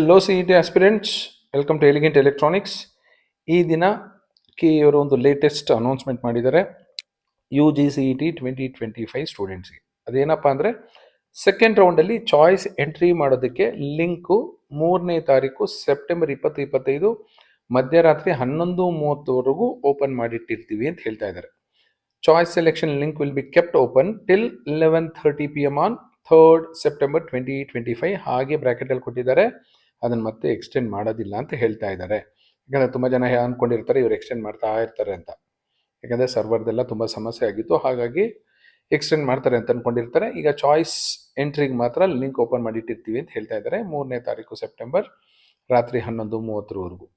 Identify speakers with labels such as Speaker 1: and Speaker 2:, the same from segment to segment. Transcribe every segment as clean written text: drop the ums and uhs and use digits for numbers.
Speaker 1: Hello C E T aspirants, welcome to Elegant Electronics. ಈ ದಿನ ಇವರು ಒಂದು ಲೇಟೆಸ್ಟ್ ಅನೌನ್ಸ್ಮೆಂಟ್ ಮಾಡಿದ್ದಾರೆ U G C E T 2025 ಸ್ಟೂಡೆಂಟ್ಸ್ಗೆ. ಅದೇನಪ್ಪ ಅಂದರೆ ಸೆಕೆಂಡ್ ರೌಂಡಲ್ಲಿ ಚಾಯ್ಸ್ ಎಂಟ್ರಿ ಮಾಡೋದಕ್ಕೆ ಲಿಂಕು 3ನೇ ತಾರೀಕು ಸೆಪ್ಟೆಂಬರ್ 2025 ಮಧ್ಯರಾತ್ರಿ 11:30ವರೆಗೂ ಓಪನ್ ಮಾಡಿಟ್ಟಿರ್ತೀವಿ ಅಂತ ಹೇಳ್ತಾ ಇದ್ದಾರೆ. Choice selection link will be kept open till 11:30 PM on 3rd September 2025. ಹಾಗೆ ಬ್ರ್ಯಾಕೆಟಲ್ಲಿ ಕೊಟ್ಟಿದ್ದಾರೆ, ಅದನ್ನು ಮತ್ತೆ ಎಕ್ಸ್ಟೆಂಡ್ ಮಾಡೋದಿಲ್ಲ ಅಂತ ಹೇಳ್ತಾ ಇದ್ದಾರೆ. ಯಾಕಂದರೆ ತುಂಬ ಜನ ಅಂದ್ಕೊಂಡಿರ್ತಾರೆ ಇವ್ರು ಎಕ್ಸ್ಟೆಂಡ್ ಮಾಡ್ತಾ ಇರ್ತಾರೆ ಅಂತ. ಯಾಕಂದರೆ ಸರ್ವರ್ದೆಲ್ಲ ತುಂಬ ಸಮಸ್ಯೆ ಆಗಿತ್ತು, ಹಾಗಾಗಿ ಎಕ್ಸ್ಟೆಂಡ್ ಮಾಡ್ತಾರೆ ಅಂತ ಅಂದ್ಕೊಂಡಿರ್ತಾರೆ. ಈಗ ಚಾಯ್ಸ್ ಎಂಟ್ರಿಗೆ ಮಾತ್ರ ಲಿಂಕ್ ಓಪನ್ ಮಾಡಿಟ್ಟಿರ್ತೀವಿ ಅಂತ ಹೇಳ್ತಾ ಇದ್ದಾರೆ 3ನೇ ತಾರೀಕು ಸೆಪ್ಟೆಂಬರ್ ರಾತ್ರಿ 11:30ವರೆಗೂ.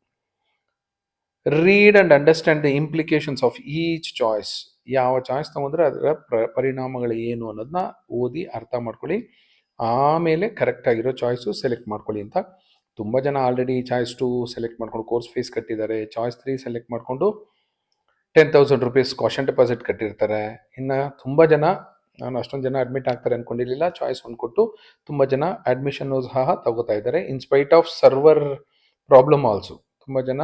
Speaker 1: Read and understand the implications of each choice. ಯಾವ ಚಾಯ್ಸ್ ತಗೊಂಡ್ರೆ ಅದರ ಪರಿಣಾಮಗಳು ಏನು ಅನ್ನೋದನ್ನ ಓದಿ ಅರ್ಥ ಮಾಡ್ಕೊಳ್ಳಿ. ಆಮೇಲೆ ಕರೆಕ್ಟ್ ಆಗಿರೋ ಚಾಯ್ಸು ಸೆಲೆಕ್ಟ್ ಮಾಡ್ಕೊಳ್ಳಿ ಅಂತ. ತುಂಬ ಜನ ಆಲ್ರೆಡಿ ಚಾಯ್ಸ್ 2 ಸೆಲೆಕ್ಟ್ ಮಾಡ್ಕೊಂಡು ಕೋರ್ಸ್ ಫೀಸ್ ಕಟ್ಟಿದ್ದಾರೆ. ಚಾಯ್ಸ್ 3 ಸೆಲೆಕ್ಟ್ ಮಾಡಿಕೊಂಡು 10,000 rupees ಕಾಷನ್ ಡೆಪಾಸಿಟ್ ಕಟ್ಟಿರ್ತಾರೆ. ಇನ್ನು ತುಂಬ ಜನ, ನಾನು ಅಷ್ಟೊಂದು ಜನ ಅಡ್ಮಿಟ್ ಆಗ್ತಾರೆ ಅಂದ್ಕೊಂಡಿರಲಿಲ್ಲ, ಚಾಯ್ಸ್ 1 ಕೊಟ್ಟು ತುಂಬ ಜನ ಅಡ್ಮಿಷನ್ನು ಸಹ ತಗೋತಾ ಇದ್ದಾರೆ. In spite of server problem also ತುಂಬ ಜನ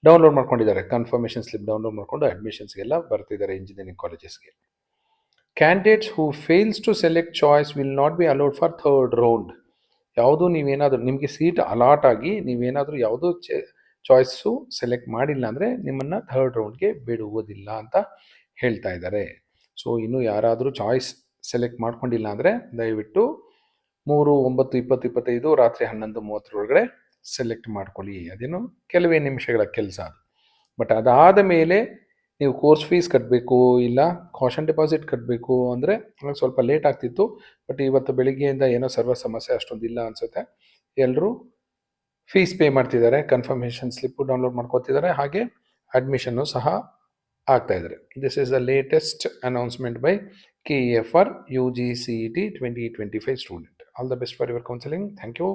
Speaker 1: ಡೌನ್ಲೋಡ್ ಮಾಡ್ಕೊಂಡಿದ್ದಾರೆ. ಕನ್ಫರ್ಮೇಷನ್ ಸ್ಲಿಪ್ ಡೌನ್ಲೋಡ್ ಮಾಡಿಕೊಂಡು ಅಡ್ಮಿಷನ್ಸ್ಗೆಲ್ಲ ಬರ್ತಿದ್ದಾರೆ ಇಂಜಿನಿಯರಿಂಗ್ ಕಾಲೇಜಸ್ಗೆ. Candidates who fails to select choice will not be allowed for third round. ಯಾವುದೂ ನೀವೇನಾದರೂ ನಿಮಗೆ ಸೀಟ್ ಅಲಾಟ್ ಆಗಿ ನೀವೇನಾದರೂ ಯಾವುದೂ ಚಾಯ್ಸು ಸೆಲೆಕ್ಟ್ ಮಾಡಿಲ್ಲ ಅಂದರೆ ನಿಮ್ಮನ್ನು ಥರ್ಡ್ ರೌಂಡ್ಗೆ ಬಿಡುವುದಿಲ್ಲ ಅಂತ ಹೇಳ್ತಾ ಇದ್ದಾರೆ. ಸೊ ಇನ್ನು ಯಾರಾದರೂ ಚಾಯ್ಸ್ ಸೆಲೆಕ್ಟ್ ಮಾಡ್ಕೊಂಡಿಲ್ಲ ಅಂದರೆ ದಯವಿಟ್ಟು 3/9/2025 ರಾತ್ರಿ 11:30 ಸೆಲೆಕ್ಟ್ ಮಾಡ್ಕೊಳ್ಳಿ. ಅದೇನು ಕೆಲವೇ ನಿಮಿಷಗಳ ಕೆಲಸ ಅದು. ಬಟ್ ಅದಾದ ಮೇಲೆ ನೀವು ಕೋರ್ಸ್ ಫೀಸ್ ಕಟ್ಟಬೇಕು, ಇಲ್ಲ ಕಾಷನ್ ಡೆಪಾಸಿಟ್ ಕಟ್ಟಬೇಕು ಅಂದರೆ ಸ್ವಲ್ಪ ಲೇಟ್ ಆಗ್ತಿತ್ತು. ಬಟ್ ಇವತ್ತು ಬೆಳಿಗ್ಗೆಯಿಂದ ಏನೋ ಸರ್ವರ್ ಸಮಸ್ಯೆ ಅಷ್ಟೊಂದಿಲ್ಲ ಅನಿಸುತ್ತೆ. ಎಲ್ಲರೂ ಫೀಸ್ ಪೇ ಮಾಡ್ತಿದ್ದಾರೆ, ಕನ್ಫರ್ಮೇಷನ್ ಸ್ಲಿಪ್ಪು ಡೌನ್ಲೋಡ್ ಮಾಡ್ಕೋತಿದ್ದಾರೆ, ಹಾಗೆ ಅಡ್ಮಿಷನ್ನು ಸಹ ಆಗ್ತಾ ಇದ್ದಾರೆ. This is the latest announcement by KEF for UGCET 2025 student. All the best for your counseling. Thank you.